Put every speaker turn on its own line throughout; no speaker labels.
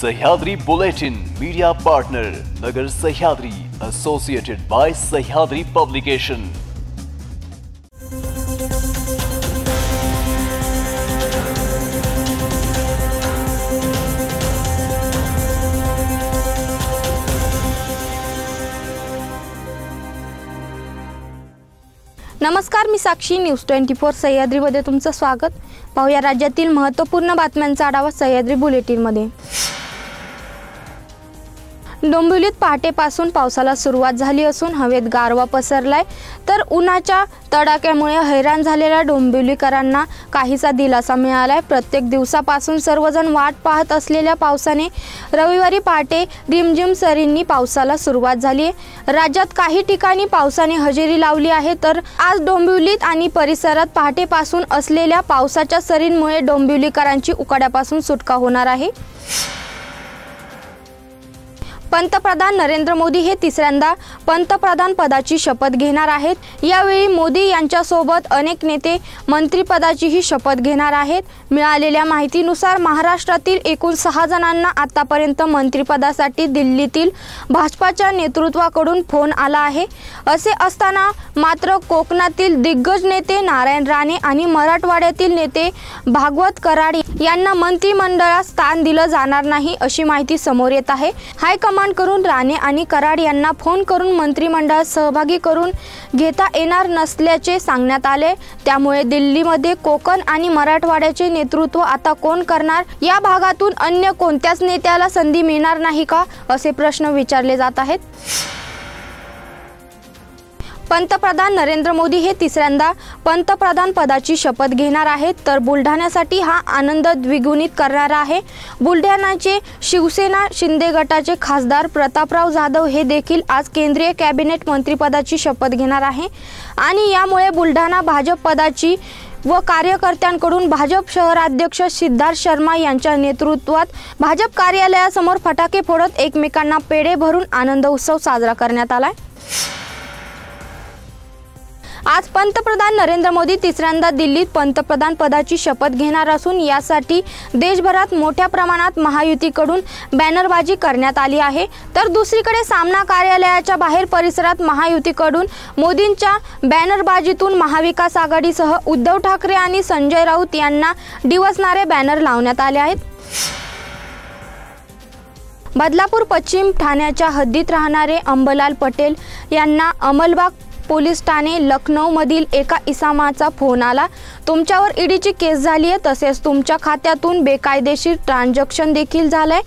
Sahyadri bulletin media partner Nagar Sahyadri associated by Sahyadri publication.
नमस्कार, मी साक्षी। News 24 सह्याद्रीमध्ये तुमचं स्वागत। पाहूया राज्यातील महत्त्वपूर्ण बातम्यांचा आढावा सह्याद्री बुलेटिनमध्ये। डोंबिवलीत पहाटेपासून पावसाला सुरुवात झाली असून हवेत गारवा पसरलाय, तर उन्हाच्या तडाख्यामुळे हैराण झालेल्या डोंबिवलीकरांना काहीसा दिलासा मिळालाय। प्रत्येक दिवसापासून सर्वजण वाट पाहत असलेल्या पावसाने रविवारी पहाटे रिमझिम सरींनी पावसाला सुरुवात झाली आहे। राज्यात काही ठिकाणी पावसाने हजेरी लावली आहे, तर आज डोंबिवलीत आणि परिसरात पहाटेपासून असलेल्या पावसाच्या सरींमुळे डोंबिवलीकरांची उकाड्यापासून सुटका होणार आहे। पंतप्रधान नरेंद्र मोदी हे तिसऱ्यांदा पंतप्रधान पदाची शपथ घेणार आहेत। यावेळी मोदी यांच्यासोबत अनेक नेते मंत्रिपदाचीही शपथ घेणार आहेत। मिळालेल्या माहितीनुसार महाराष्ट्रातील एकूण 6 जणांना आतापर्यंत मंत्रिपदासाठी दिल्लीतील भाजपाच्या नेतृत्वाकडून फोन आला आहे। असे असताना मात्र कोकणातील दिग्गज नेते नारायण राणे आणि मराठवाड्यातील नेते भागवत कराड यांना मंत्रिमंडळात स्थान दिलं जाणार नाही अशी माहिती समोर येत आहे। हायकमांड करून राणे आणि कराड यांना फोन करून मंत्रिमंडळात सहभागी करून घेता येणार नसल्याचे सांगण्यात आले। त्यामुळे दिल्लीमध्ये कोकण आणि मराठवाड्याचे नेतृत्व आता कोण करणार? या भागातून अन्य कोणत्याच नेत्याला संधी मिळणार नाही का, असे प्रश्न विचारले जात आहेत। पंतप्रधान नरेंद्र मोदी हे तिसऱ्यांदा पंतप्रधान पदाची शपथ घेणार आहेत, तर बुलढाण्यासाठी हा आनंद द्विगुणित करणारा आहे। बुलढाण्याचे शिवसेना शिंदे गटाचे खासदार प्रतापराव जाधव हे देखील आज केंद्रीय कॅबिनेट मंत्रिपदाची शपथ घेणार आहे आणि यामुळे बुलढाणा भाजप पदाची व कार्यकर्त्यांकडून भाजप शहराध्यक्ष सिद्धार्थ शर्मा यांच्या नेतृत्वात भाजप कार्यालयासमोर फटाके फोडत एकमेकांना पेढे भरून आनंद उत्सव साजरा करण्यात आलाय। आज पंतप्रधान नरेंद्र मोदी तिसऱ्यांदा दिल्लीत पंतप्रधान पदाची शपथ घेणार असून यासाठी देशभरात मोठ्या प्रमाणात महायुतीकडून बॅनरबाजी करण्यात आली आहे, तर दुसरीकडे सामना कार्यालयाच्या बाहेर परिसरात महायुतीकडून मोदींच्या बॅनरबाजीतून महाविकास आघाडीसह उद्धव ठाकरे आणि संजय राऊत यांना डिवचणारे बॅनर लावण्यात आले आहेत। बदलापूर पश्चिम ठाण्याच्या हद्दीत राहणारे अंबलाल पटेल यांना अमलबाग पोलीस ठाणे लखनौ मधील एका इसामाचा फोन आला। तुमच्यावर ईडीची केस झाली आहे, तसेच तुमच्या खात्यातून बेकायदेशीर ट्रान्झॅक्शन देखील झालंय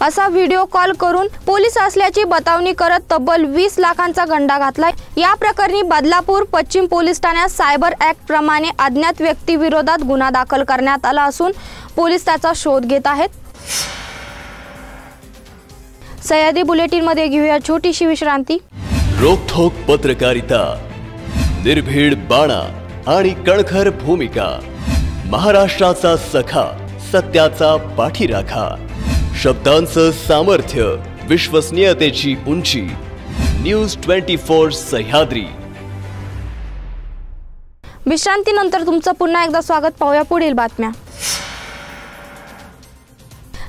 असा व्हिडिओ कॉल करून पोलीस असल्याची बतावणी करत तब्बल 20 लाखांचा गंडा घातलाय। या प्रकरणी बदलापूर पश्चिम पोलीस ठाण्यात सायबर ऍक्ट प्रमाणे अज्ञात व्यक्ती विरोधात गुन्हा दाखल करण्यात आला असून पोलीस त्याचा शोध घेत आहेत। सह्याद्री बुलेटिन मध्ये घेऊया छोटीशी विश्रांती।
रोखोक पत्रकारिता, निर्भीड बाणा आणि कणखर भूमिका, महाराष्ट्राचा सखा, सत्याचा पाठीराखा, शब्दांचं सामर्थ्य, विश्वसनीयतेची उंची, न्यूज 24 सह्याद्री।
विश्रांतीनंतर तुमचं पुन्हा एकदा स्वागत। पाहूया पुढील बातम्या।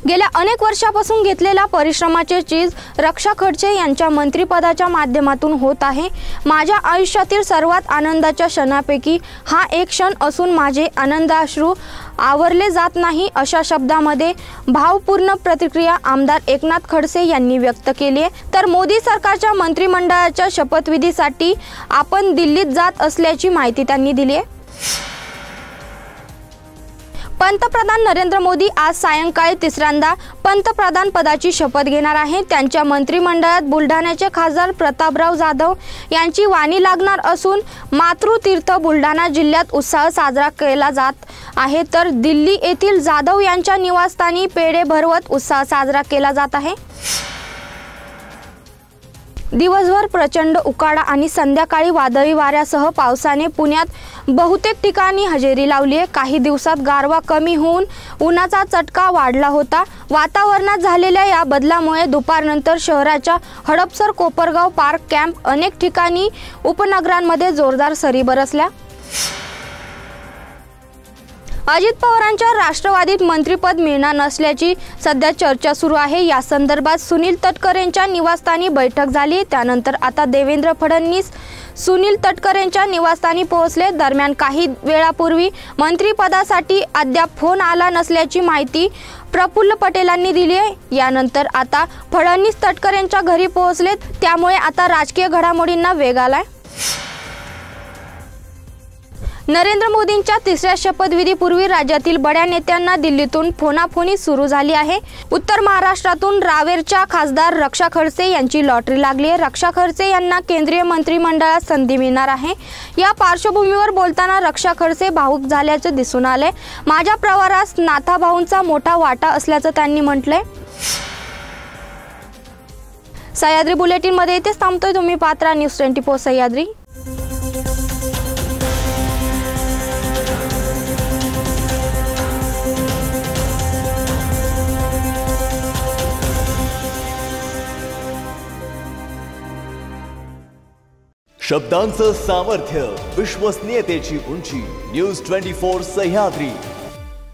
गेल्या अनेक वर्षापासून घेतलेल्या परिश्रमाचे चीज रक्षा खडसे यांच्या मंत्रिपदाच्या माध्यमातून होत आहे। माझ्या आयुष्यातील सर्वात आनंदाच्या क्षणापैकी हा एक क्षण असून माझे आनंदाश्रू आवरले जात नाही, अशा शब्दामध्ये भावपूर्ण प्रतिक्रिया आमदार एकनाथ खडसे यांनी व्यक्त केली आहे। तर मोदी सरकारच्या मंत्रिमंडळाच्या शपथविधीसाठी आपण दिल्लीत जात असल्याची माहिती त्यांनी दिली आहे। पंतप्रधान नरेंद्र मोदी आज सायंकाळी तिसऱ्यांदा पंतप्रधान पदाची शपथ घेणार आहेत। त्यांच्या मंत्रिमंडळात बुलढाण्याचे खासदार प्रतापराव जाधव यांची वाणी लागणार असून मातृतीर्थ बुलढाणा जिल्ह्यात उत्साह साजरा केला जात आहे, तर दिल्ली येथील जाधव यांच्या निवासस्थानी पेढे भरवत उत्साह साजरा केला जात आहे। दिवसभर प्रचंड उकाडा आणि संध्याकाळी वादळी वाऱ्यासह पावसाने पुण्यात बहुतेक ठिकाणी हजेरी लावली आहे। काही दिवसात गारवा कमी होऊन उन्हाचा चटका वाढला होता। वातावरणात झालेल्या या बदलामुळे दुपारनंतर शहराच्या हडपसर, कोपरगाव, पार्क कॅम्प अनेक ठिकाणी उपनगरांमध्ये जोरदार सरी बरसल्या। अजित पवारांच्या राष्ट्रवादीत मंत्रिपद मिळणार नसल्याची सध्या चर्चा सुरू आहे। या संदर्भात सुनील तटकरेंच्या निवासस्थानी बैठक झाली। त्यानंतर आता देवेंद्र फडणवीस सुनील तटकरेंच्या निवासस्थानी पोहोचले। दरम्यान काही वेळापूर्वी मंत्रिपदासाठी अद्याप फोन आला नसल्याची माहिती प्रफुल्ल पटेलांनी दिली आहे। यानंतर आता फडणवीस तटकरेंच्या घरी पोहोचलेत, त्यामुळे आता राजकीय घडामोडींना वेग आलाय। नरेंद्र मोदींच्या तिसऱ्या शपथविधीपूर्वी राज्यातील बड्या नेत्यांना दिल्लीतून फोनाफोनी सुरू झाली आहे। उत्तर महाराष्ट्रातून रावेरच्या खासदार रक्षा खडसे यांची लॉटरी लागली आहे। रक्षा खडसे यांना केंद्रीय मंत्रिमंडळात संधी मिळणार आहे। या पार्श्वभूमीवर बोलताना रक्षा खडसे भावुक झाल्याचे दिसून आले। माझ्या प्रवारास नाथाभाऊंचा मोठा वाटा असल्याचं त्यांनी म्हटलंय। सह्याद्री बुलेटिन मध्ये इथेच थांबतोय। तुम्ही पाहत राहा न्यूज 24 सह्याद्री।
शब्दांचं सामर्थ्य, विश्वसनीयतेची उंची, न्यूज 24 सह्याद्री।